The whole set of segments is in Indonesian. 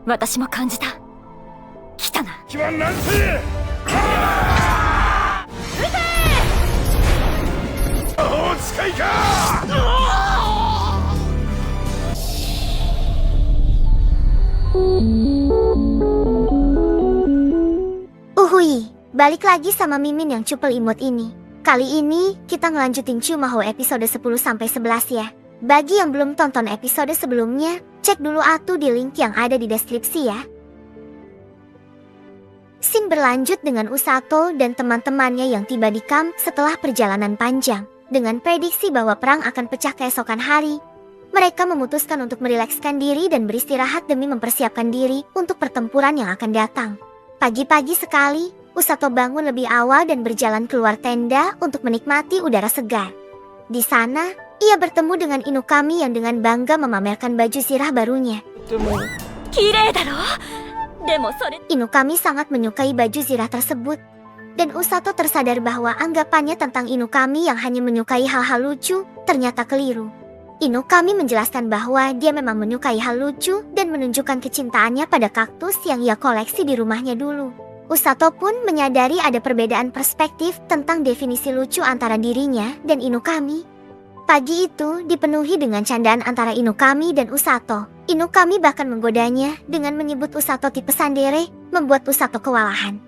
私も感じた。来たな。気はなんせ魔法使いか。Uhui, balik lagi sama Mimin yang cupel imut ini. Kali ini kita ngelanjutin Cumahou episode 10-11 ya. Bagi yang belum tonton episode sebelumnya, cek dulu atuh di link yang ada di deskripsi ya. Scene berlanjut dengan Usato dan teman-temannya yang tiba di camp setelah perjalanan panjang. Dengan prediksi bahwa perang akan pecah keesokan hari, mereka memutuskan untuk merilekskan diri dan beristirahat demi mempersiapkan diri untuk pertempuran yang akan datang. Pagi-pagi sekali, Usato bangun lebih awal dan berjalan keluar tenda untuk menikmati udara segar. Di sana, ia bertemu dengan Inukami yang dengan bangga memamerkan baju zirah barunya. Inukami sangat menyukai baju zirah tersebut. Dan Usato tersadar bahwa anggapannya tentang Inukami yang hanya menyukai hal-hal lucu ternyata keliru. Inukami menjelaskan bahwa dia memang menyukai hal lucu dan menunjukkan kecintaannya pada kaktus yang ia koleksi di rumahnya dulu. Usato pun menyadari ada perbedaan perspektif tentang definisi lucu antara dirinya dan Inukami. Pagi itu dipenuhi dengan candaan antara Inukami dan Usato. Inukami bahkan menggodanya dengan menyebut Usato tipe tsundere, membuat Usato kewalahan.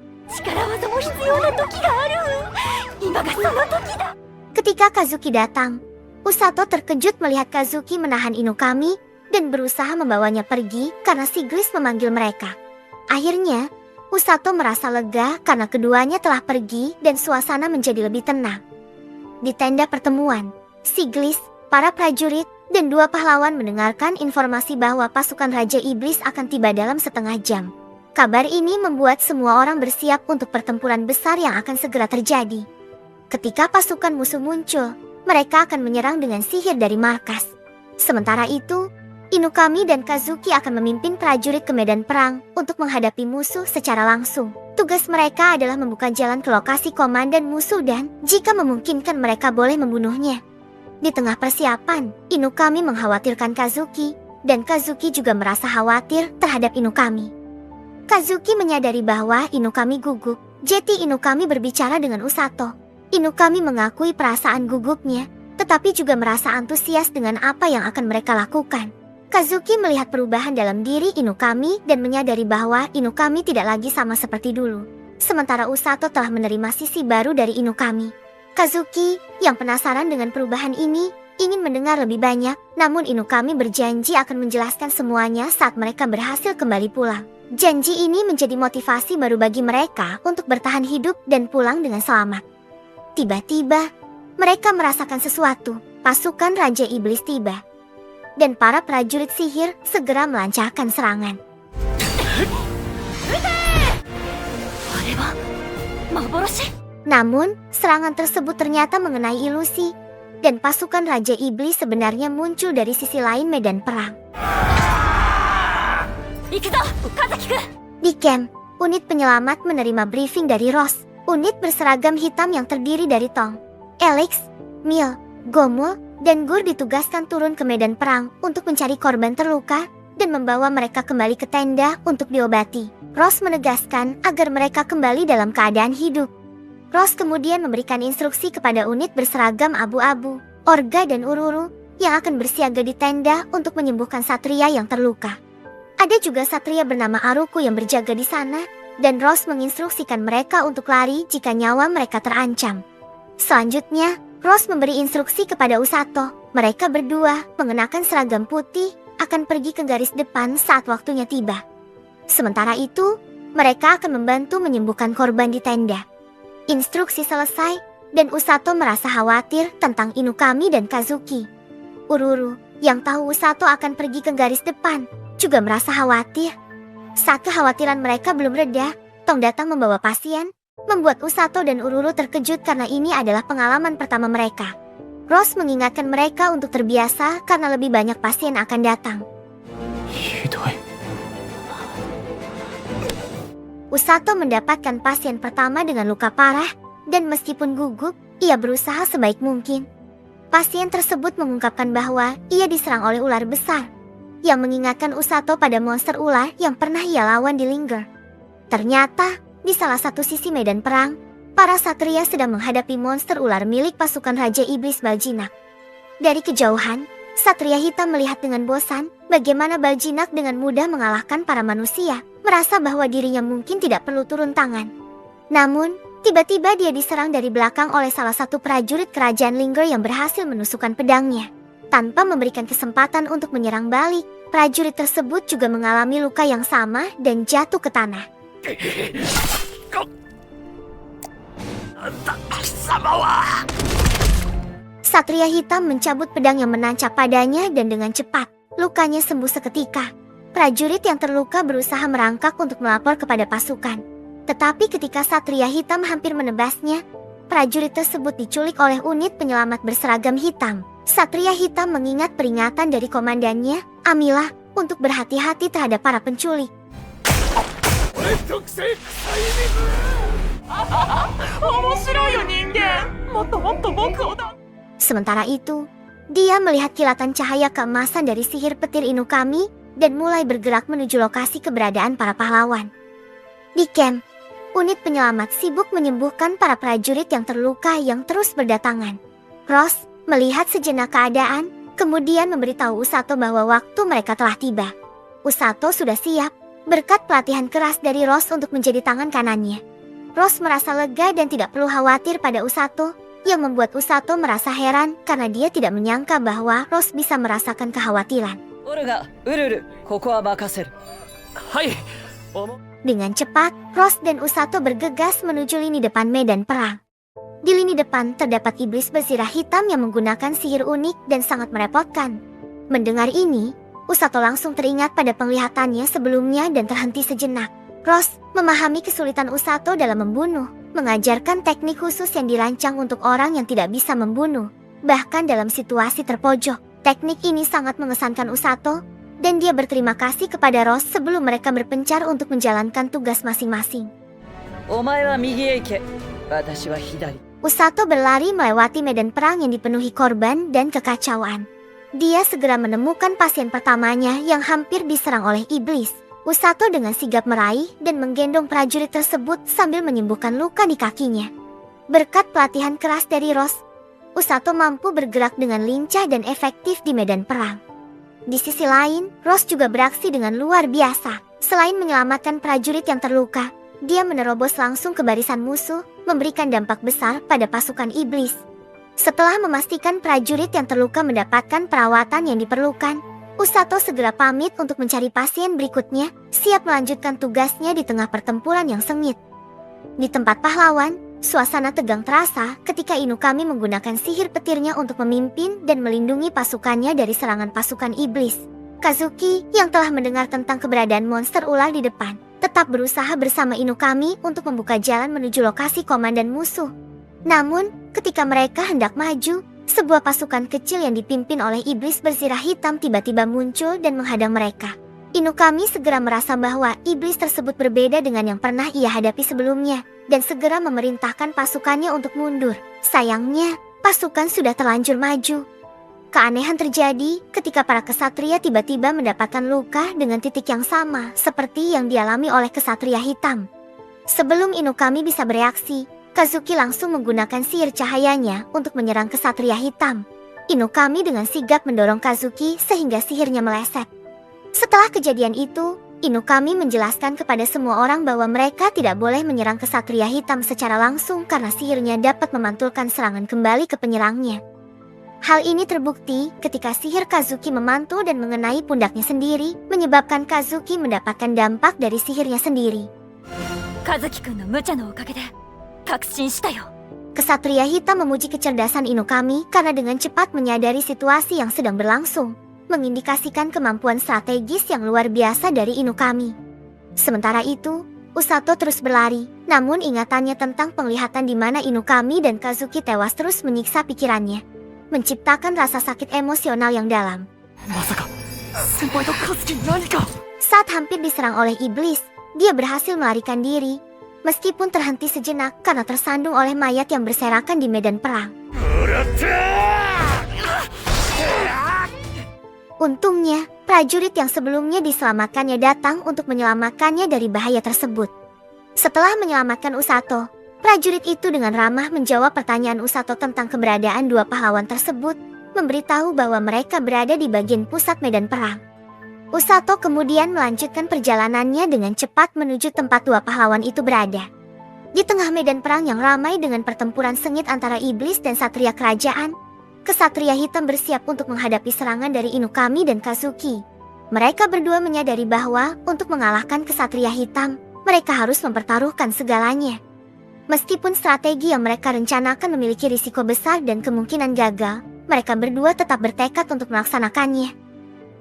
Ketika Kazuki datang, Usato terkejut melihat Kazuki menahan Inukami dan berusaha membawanya pergi karena Sigris memanggil mereka. Akhirnya, Usato merasa lega karena keduanya telah pergi dan suasana menjadi lebih tenang. Di tenda pertemuan, Sigris, para prajurit, dan dua pahlawan mendengarkan informasi bahwa pasukan Raja Iblis akan tiba dalam setengah jam. Kabar ini membuat semua orang bersiap untuk pertempuran besar yang akan segera terjadi. Ketika pasukan musuh muncul, mereka akan menyerang dengan sihir dari markas. Sementara itu, Inukami dan Kazuki akan memimpin prajurit ke medan perang untuk menghadapi musuh secara langsung. Tugas mereka adalah membuka jalan ke lokasi komandan musuh dan, jika memungkinkan, mereka boleh membunuhnya. Di tengah persiapan, Inukami mengkhawatirkan Kazuki, dan Kazuki juga merasa khawatir terhadap Inukami. Kazuki menyadari bahwa Inukami gugup, jadi Inukami berbicara dengan Usato. Inukami mengakui perasaan gugupnya, tetapi juga merasa antusias dengan apa yang akan mereka lakukan. Kazuki melihat perubahan dalam diri Inukami dan menyadari bahwa Inukami tidak lagi sama seperti dulu. Sementara Usato telah menerima sisi baru dari Inukami. Kazuki, yang penasaran dengan perubahan ini, ingin mendengar lebih banyak, namun Inukami berjanji akan menjelaskan semuanya saat mereka berhasil kembali pulang. Janji ini menjadi motivasi baru bagi mereka untuk bertahan hidup dan pulang dengan selamat. Tiba-tiba, mereka merasakan sesuatu. Pasukan Raja Iblis tiba. Dan para prajurit sihir segera melancarkan serangan. Namun, serangan tersebut ternyata mengenai ilusi. Dan pasukan Raja Iblis sebenarnya muncul dari sisi lain medan perang. Di camp, unit penyelamat menerima briefing dari Rose. Unit berseragam hitam yang terdiri dari Tong, Alex, Mil, Gomul, dan Gur ditugaskan turun ke medan perang untuk mencari korban terluka dan membawa mereka kembali ke tenda untuk diobati. Rose menegaskan agar mereka kembali dalam keadaan hidup. Rose kemudian memberikan instruksi kepada unit berseragam abu-abu, Orga dan Ururu, yang akan bersiaga di tenda untuk menyembuhkan satria yang terluka. Ada juga satria bernama Aruku yang berjaga di sana, dan Rose menginstruksikan mereka untuk lari jika nyawa mereka terancam. Selanjutnya, Rose memberi instruksi kepada Usato. Mereka berdua, mengenakan seragam putih, akan pergi ke garis depan saat waktunya tiba. Sementara itu, mereka akan membantu menyembuhkan korban di tenda. Instruksi selesai, dan Usato merasa khawatir tentang Inukami dan Kazuki. Ururu, yang tahu Usato akan pergi ke garis depan, juga merasa khawatir. Saat kekhawatiran mereka belum reda, Tong datang membawa pasien, membuat Usato dan Ururu terkejut karena ini adalah pengalaman pertama mereka. Rose mengingatkan mereka untuk terbiasa karena lebih banyak pasien akan datang. Usato mendapatkan pasien pertama dengan luka parah, dan meskipun gugup, ia berusaha sebaik mungkin. Pasien tersebut mengungkapkan bahwa ia diserang oleh ular besar. yang mengingatkan Usato pada monster ular yang pernah ia lawan di Linger. Ternyata, di salah satu sisi medan perang, para satria sedang menghadapi monster ular milik pasukan Raja Iblis Baljinak. Dari kejauhan, Satria Hitam melihat dengan bosan bagaimana Baljinak dengan mudah mengalahkan para manusia, merasa bahwa dirinya mungkin tidak perlu turun tangan. Namun, tiba-tiba dia diserang dari belakang oleh salah satu prajurit kerajaan Linger yang berhasil menusukkan pedangnya. Tanpa memberikan kesempatan untuk menyerang balik, prajurit tersebut juga mengalami luka yang sama dan jatuh ke tanah. Satria Hitam mencabut pedang yang menancap padanya dan dengan cepat, lukanya sembuh seketika. Prajurit yang terluka berusaha merangkak untuk melapor kepada pasukan. Tetapi ketika Satria Hitam hampir menebasnya, prajurit tersebut diculik oleh unit penyelamat berseragam hitam. Satria Hitam mengingat peringatan dari komandannya, Amilah, untuk berhati-hati terhadap para penculik. Sementara itu, dia melihat kilatan cahaya keemasan dari sihir petir Inukami dan mulai bergerak menuju lokasi keberadaan para pahlawan. Di camp, unit penyelamat sibuk menyembuhkan para prajurit yang terluka yang terus berdatangan. Ross melihat sejenak keadaan, kemudian memberitahu Usato bahwa waktu mereka telah tiba. Usato sudah siap, berkat pelatihan keras dari Ross untuk menjadi tangan kanannya. Ross merasa lega dan tidak perlu khawatir pada Usato, yang membuat Usato merasa heran karena dia tidak menyangka bahwa Ross bisa merasakan kekhawatiran. Dengan cepat, Ross dan Usato bergegas menuju lini depan medan perang. Di lini depan terdapat iblis berzirah hitam yang menggunakan sihir unik dan sangat merepotkan. Mendengar ini, Usato langsung teringat pada penglihatannya sebelumnya dan terhenti sejenak. Ross memahami kesulitan Usato dalam membunuh, mengajarkan teknik khusus yang dirancang untuk orang yang tidak bisa membunuh. Bahkan dalam situasi terpojok, teknik ini sangat mengesankan Usato, dan dia berterima kasih kepada Ross sebelum mereka berpencar untuk menjalankan tugas masing-masing. Usato berlari melewati medan perang yang dipenuhi korban dan kekacauan. Dia segera menemukan pasien pertamanya yang hampir diserang oleh iblis. Usato dengan sigap meraih dan menggendong prajurit tersebut sambil menyembuhkan luka di kakinya. Berkat pelatihan keras dari Ross, Usato mampu bergerak dengan lincah dan efektif di medan perang. Di sisi lain, Ross juga beraksi dengan luar biasa. Selain menyelamatkan prajurit yang terluka, dia menerobos langsung ke barisan musuh, memberikan dampak besar pada pasukan iblis. Setelah memastikan prajurit yang terluka mendapatkan perawatan yang diperlukan, Usato segera pamit untuk mencari pasien berikutnya, siap melanjutkan tugasnya di tengah pertempuran yang sengit. Di tempat pahlawan, suasana tegang terasa ketika Inukami menggunakan sihir petirnya untuk memimpin dan melindungi pasukannya dari serangan pasukan iblis. Kazuki, yang telah mendengar tentang keberadaan monster ular di depan, tetap berusaha bersama Inukami untuk membuka jalan menuju lokasi komandan musuh. Namun, ketika mereka hendak maju, sebuah pasukan kecil yang dipimpin oleh iblis berzirah hitam tiba-tiba muncul dan menghadang mereka. Inukami segera merasa bahwa iblis tersebut berbeda dengan yang pernah ia hadapi sebelumnya, dan segera memerintahkan pasukannya untuk mundur. Sayangnya, pasukan sudah terlanjur maju. Keanehan terjadi ketika para kesatria tiba-tiba mendapatkan luka dengan titik yang sama seperti yang dialami oleh kesatria hitam. Sebelum Inukami bisa bereaksi, Kazuki langsung menggunakan sihir cahayanya untuk menyerang kesatria hitam. Inukami dengan sigap mendorong Kazuki sehingga sihirnya meleset. Setelah kejadian itu, Inukami menjelaskan kepada semua orang bahwa mereka tidak boleh menyerang kesatria hitam secara langsung karena sihirnya dapat memantulkan serangan kembali ke penyerangnya. Hal ini terbukti ketika sihir Kazuki memantul dan mengenai pundaknya sendiri, menyebabkan Kazuki mendapatkan dampak dari sihirnya sendiri. Kazuki-kun no mucha no okage de takushin shita yo. Kesatria hitam memuji kecerdasan Inukami karena dengan cepat menyadari situasi yang sedang berlangsung, mengindikasikan kemampuan strategis yang luar biasa dari Inukami. Sementara itu, Usato terus berlari, namun ingatannya tentang penglihatan di mana Inukami dan Kazuki tewas terus menyiksa pikirannya, menciptakan rasa sakit emosional yang dalam. Saat hampir diserang oleh iblis, dia berhasil melarikan diri, meskipun terhenti sejenak karena tersandung oleh mayat yang berserakan di medan perang. Untungnya, prajurit yang sebelumnya diselamatkannya datang untuk menyelamatkannya dari bahaya tersebut. Setelah menyelamatkan Usato, prajurit itu dengan ramah menjawab pertanyaan Usato tentang keberadaan dua pahlawan tersebut, memberitahu bahwa mereka berada di bagian pusat medan perang. Usato kemudian melanjutkan perjalanannya dengan cepat menuju tempat dua pahlawan itu berada. Di tengah medan perang yang ramai dengan pertempuran sengit antara iblis dan satria kerajaan, kesatria hitam bersiap untuk menghadapi serangan dari Inukami dan Kazuki. Mereka berdua menyadari bahwa untuk mengalahkan kesatria hitam, mereka harus mempertaruhkan segalanya. Meskipun strategi yang mereka rencanakan memiliki risiko besar dan kemungkinan gagal, mereka berdua tetap bertekad untuk melaksanakannya.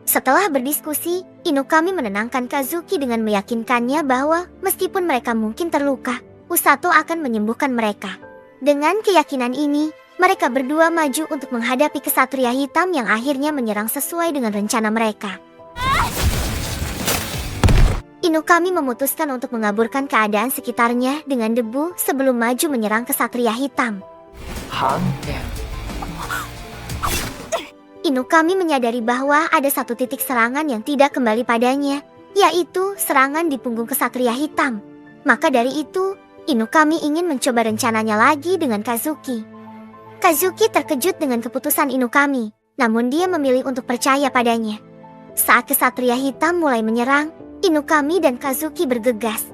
Setelah berdiskusi, Inukami menenangkan Kazuki dengan meyakinkannya bahwa meskipun mereka mungkin terluka, Usato akan menyembuhkan mereka. Dengan keyakinan ini, mereka berdua maju untuk menghadapi kesatria hitam yang akhirnya menyerang sesuai dengan rencana mereka. Inukami memutuskan untuk mengaburkan keadaan sekitarnya dengan debu sebelum maju menyerang kesatria hitam. Inukami menyadari bahwa ada satu titik serangan yang tidak kembali padanya, yaitu serangan di punggung kesatria hitam. Maka dari itu, Inukami ingin mencoba rencananya lagi dengan Kazuki. Kazuki terkejut dengan keputusan Inukami, namun dia memilih untuk percaya padanya. Saat kesatria hitam mulai menyerang, Inukami dan Kazuki bergegas.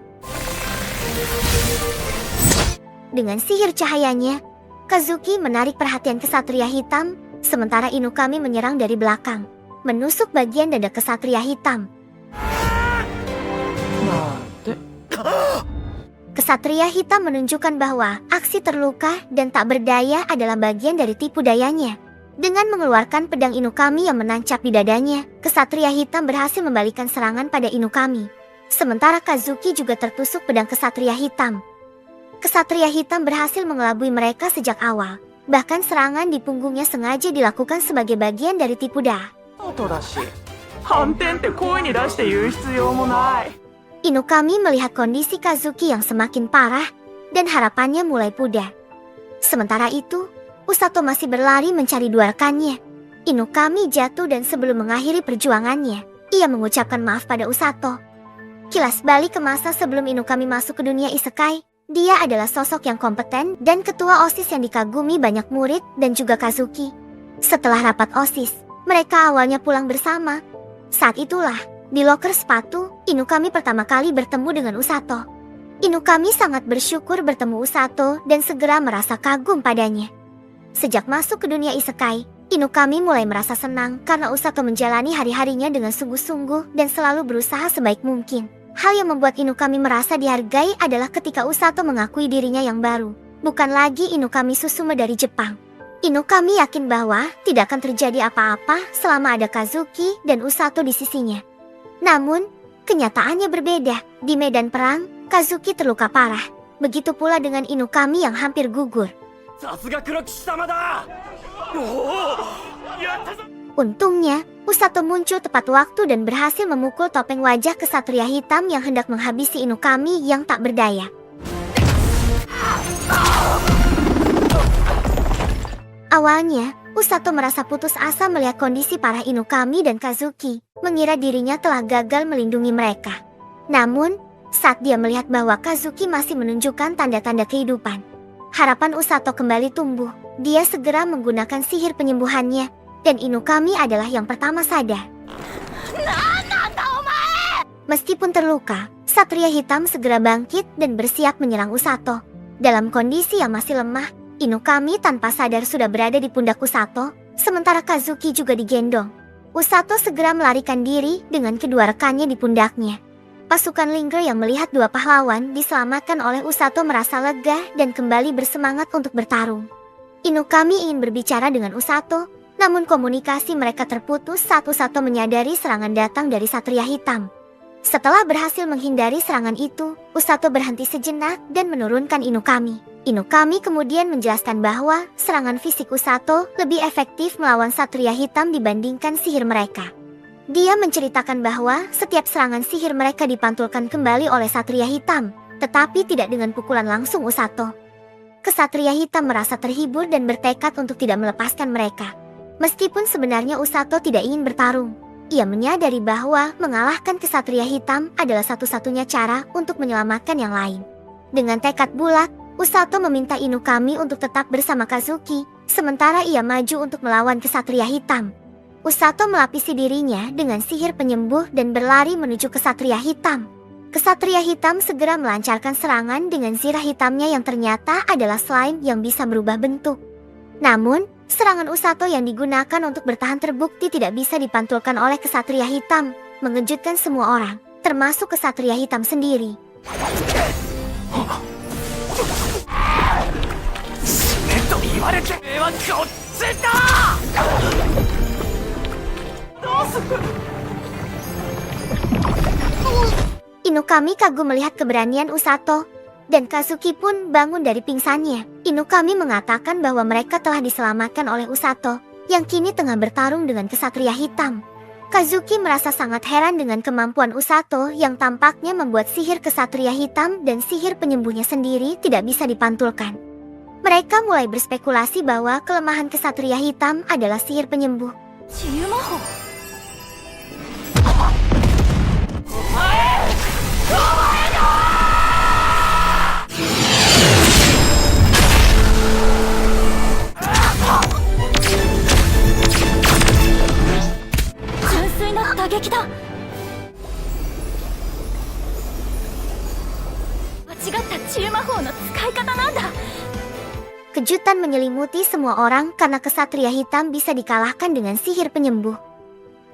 Dengan sihir cahayanya, Kazuki menarik perhatian kesatria hitam, sementara Inukami menyerang dari belakang, menusuk bagian dada kesatria hitam. Kesatria hitam menunjukkan bahwa aksi terluka dan tak berdaya adalah bagian dari tipu dayanya. Dengan mengeluarkan pedang Inukami yang menancap di dadanya, kesatria hitam berhasil membalikan serangan pada Inukami. Sementara Kazuki juga tertusuk pedang kesatria hitam. Kesatria hitam berhasil mengelabui mereka sejak awal. Bahkan serangan di punggungnya sengaja dilakukan sebagai bagian dari tipu daya. Inukami melihat kondisi Kazuki yang semakin parah dan harapannya mulai pudar. Sementara itu, Usato masih berlari mencari dua rekannya. Inukami jatuh dan sebelum mengakhiri perjuangannya, ia mengucapkan maaf pada Usato. Kilas balik ke masa sebelum Inukami masuk ke dunia isekai, dia adalah sosok yang kompeten dan ketua OSIS yang dikagumi banyak murid dan juga Kazuki. Setelah rapat OSIS, mereka awalnya pulang bersama. Saat itulah, di loker sepatu, Inukami pertama kali bertemu dengan Usato. Inukami sangat bersyukur bertemu Usato dan segera merasa kagum padanya. Sejak masuk ke dunia isekai, Inukami mulai merasa senang karena Usato menjalani hari-harinya dengan sungguh-sungguh dan selalu berusaha sebaik mungkin. Hal yang membuat Inukami merasa dihargai adalah ketika Usato mengakui dirinya yang baru, bukan lagi Inukami Susumu dari Jepang. Inukami yakin bahwa tidak akan terjadi apa-apa selama ada Kazuki dan Usato di sisinya. Namun, kenyataannya berbeda. Di medan perang, Kazuki terluka parah. Begitu pula dengan Inukami yang hampir gugur. Untungnya, Usato muncul tepat waktu dan berhasil memukul topeng wajah kesatria hitam yang hendak menghabisi Inukami yang tak berdaya. Awalnya, Usato merasa putus asa melihat kondisi parah Inukami dan Kazuki, mengira dirinya telah gagal melindungi mereka. Namun, saat dia melihat bahwa Kazuki masih menunjukkan tanda-tanda kehidupan, harapan Usato kembali tumbuh. Dia segera menggunakan sihir penyembuhannya, dan Inukami adalah yang pertama sadar. Meskipun terluka, Satria Hitam segera bangkit dan bersiap menyerang Usato. Dalam kondisi yang masih lemah, Inukami tanpa sadar sudah berada di pundak Usato, sementara Kazuki juga digendong. Usato segera melarikan diri dengan kedua rekannya di pundaknya. Pasukan Linger yang melihat dua pahlawan diselamatkan oleh Usato merasa lega dan kembali bersemangat untuk bertarung. Inukami ingin berbicara dengan Usato, namun komunikasi mereka terputus saat Usato menyadari serangan datang dari Satria Hitam. Setelah berhasil menghindari serangan itu, Usato berhenti sejenak dan menurunkan Inukami. Inukami kemudian menjelaskan bahwa serangan fisik Usato lebih efektif melawan Satria Hitam dibandingkan sihir mereka. Dia menceritakan bahwa setiap serangan sihir mereka dipantulkan kembali oleh Satria Hitam, tetapi tidak dengan pukulan langsung Usato. Kesatria Hitam merasa terhibur dan bertekad untuk tidak melepaskan mereka. Meskipun sebenarnya Usato tidak ingin bertarung, Ia menyadari bahwa mengalahkan kesatria hitam adalah satu-satunya cara untuk menyelamatkan yang lain. Dengan tekad bulat, Usato meminta Inukami untuk tetap bersama Kazuki, sementara ia maju untuk melawan kesatria hitam. Usato melapisi dirinya dengan sihir penyembuh dan berlari menuju kesatria hitam. Kesatria hitam segera melancarkan serangan dengan zirah hitamnya yang ternyata adalah slime yang bisa berubah bentuk. Namun, serangan Usato yang digunakan untuk bertahan terbukti tidak bisa dipantulkan oleh kesatria hitam, mengejutkan semua orang, termasuk kesatria hitam sendiri. Inukami kagum melihat keberanian Usato, dan Kazuki pun bangun dari pingsannya. Inukami mengatakan bahwa mereka telah diselamatkan oleh Usato, yang kini tengah bertarung dengan kesatria hitam. Kazuki merasa sangat heran dengan kemampuan Usato yang tampaknya membuat sihir kesatria hitam dan sihir penyembuhnya sendiri tidak bisa dipantulkan. Mereka mulai berspekulasi bahwa kelemahan kesatria hitam adalah sihir penyembuh. Kejutan menyelimuti semua orang karena kesatria hitam bisa dikalahkan dengan sihir penyembuh.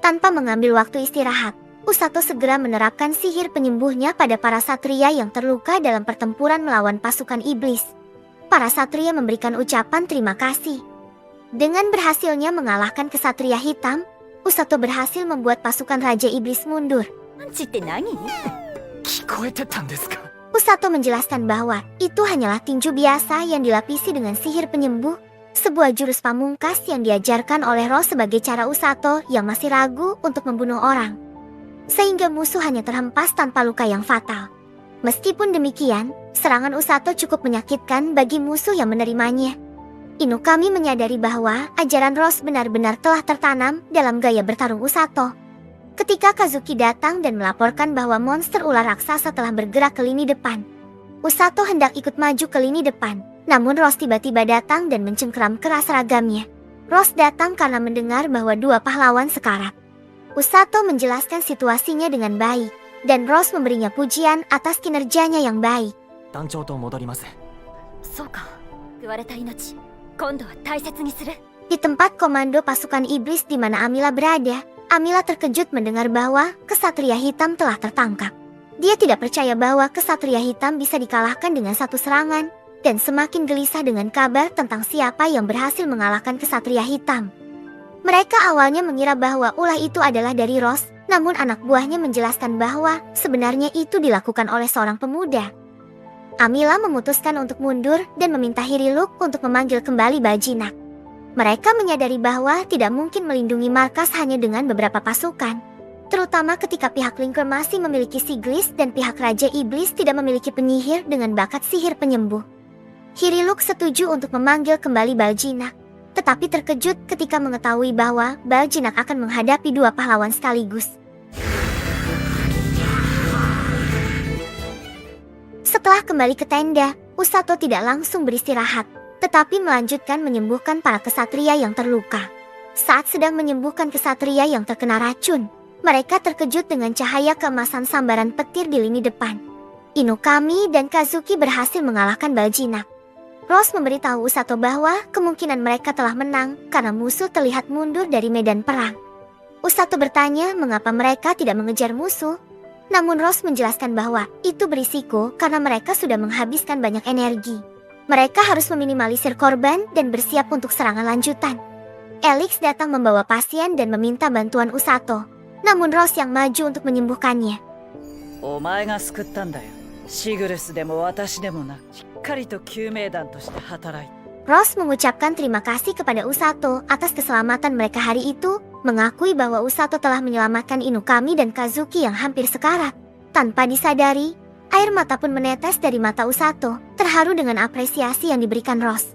Tanpa mengambil waktu istirahat, Usato segera menerapkan sihir penyembuhnya pada para satria yang terluka dalam pertempuran melawan pasukan iblis. Para satria memberikan ucapan terima kasih. Dengan berhasilnya mengalahkan kesatria hitam, Usato berhasil membuat pasukan Raja Iblis mundur. Usato menjelaskan bahwa itu hanyalah tinju biasa yang dilapisi dengan sihir penyembuh, sebuah jurus pamungkas yang diajarkan oleh Rose sebagai cara Usato yang masih ragu untuk membunuh orang. Sehingga musuh hanya terhempas tanpa luka yang fatal. Meskipun demikian, serangan Usato cukup menyakitkan bagi musuh yang menerimanya. Inukami menyadari bahwa ajaran Rose benar-benar telah tertanam dalam gaya bertarung Usato. Ketika Kazuki datang dan melaporkan bahwa monster ular raksasa telah bergerak ke lini depan, Usato hendak ikut maju ke lini depan, namun Rose tiba-tiba datang dan mencengkeram keras seragamnya. Rose datang karena mendengar bahwa dua pahlawan sekarat. Usato menjelaskan situasinya dengan baik, dan Rose memberinya pujian atas kinerjanya yang baik. Di tempat komando pasukan iblis di mana Amila berada, Amila terkejut mendengar bahwa kesatria hitam telah tertangkap. Dia tidak percaya bahwa kesatria hitam bisa dikalahkan dengan satu serangan, dan semakin gelisah dengan kabar tentang siapa yang berhasil mengalahkan kesatria hitam. Mereka awalnya mengira bahwa ulah itu adalah dari Rose, namun anak buahnya menjelaskan bahwa sebenarnya itu dilakukan oleh seorang pemuda. Amila memutuskan untuk mundur dan meminta Hiriluk untuk memanggil kembali Bajinak. Mereka menyadari bahwa tidak mungkin melindungi markas hanya dengan beberapa pasukan, terutama ketika pihak Linker masih memiliki Siglis dan pihak Raja Iblis tidak memiliki penyihir dengan bakat sihir penyembuh. Hiriluk setuju untuk memanggil kembali Bajinak, tetapi terkejut ketika mengetahui bahwa Bajinak akan menghadapi dua pahlawan sekaligus. Setelah kembali ke tenda, Usato tidak langsung beristirahat, tetapi melanjutkan menyembuhkan para kesatria yang terluka. Saat sedang menyembuhkan kesatria yang terkena racun, mereka terkejut dengan cahaya keemasan sambaran petir di lini depan. Inukami dan Kazuki berhasil mengalahkan Bajinak. Rose memberitahu Usato bahwa kemungkinan mereka telah menang karena musuh terlihat mundur dari medan perang. Usato bertanya mengapa mereka tidak mengejar musuh, namun Rose menjelaskan bahwa itu berisiko karena mereka sudah menghabiskan banyak energi. Mereka harus meminimalisir korban dan bersiap untuk serangan lanjutan. Elix datang membawa pasien dan meminta bantuan Usato, namun Rose yang maju untuk menyembuhkannya. Rose mengucapkan terima kasih kepada Usato atas keselamatan mereka hari itu, mengakui bahwa Usato telah menyelamatkan Inukami dan Kazuki yang hampir sekarat. Tanpa disadari, air mata pun menetes dari mata Usato, terharu dengan apresiasi yang diberikan Rose.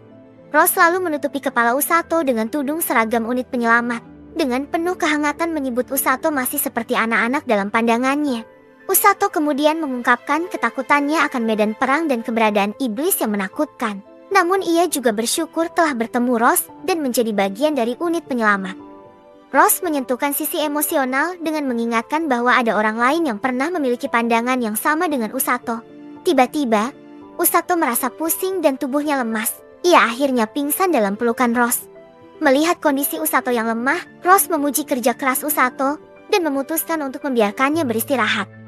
Rose lalu menutupi kepala Usato dengan tudung seragam unit penyelamat, dengan penuh kehangatan menyebut Usato masih seperti anak-anak dalam pandangannya. Usato kemudian mengungkapkan ketakutannya akan medan perang dan keberadaan iblis yang menakutkan. Namun ia juga bersyukur telah bertemu Rose dan menjadi bagian dari unit penyelamat. Rose menyentuhkan sisi emosional dengan mengingatkan bahwa ada orang lain yang pernah memiliki pandangan yang sama dengan Usato. Tiba-tiba, Usato merasa pusing dan tubuhnya lemas. Ia akhirnya pingsan dalam pelukan Rose. Melihat kondisi Usato yang lemah, Rose memuji kerja keras Usato dan memutuskan untuk membiarkannya beristirahat.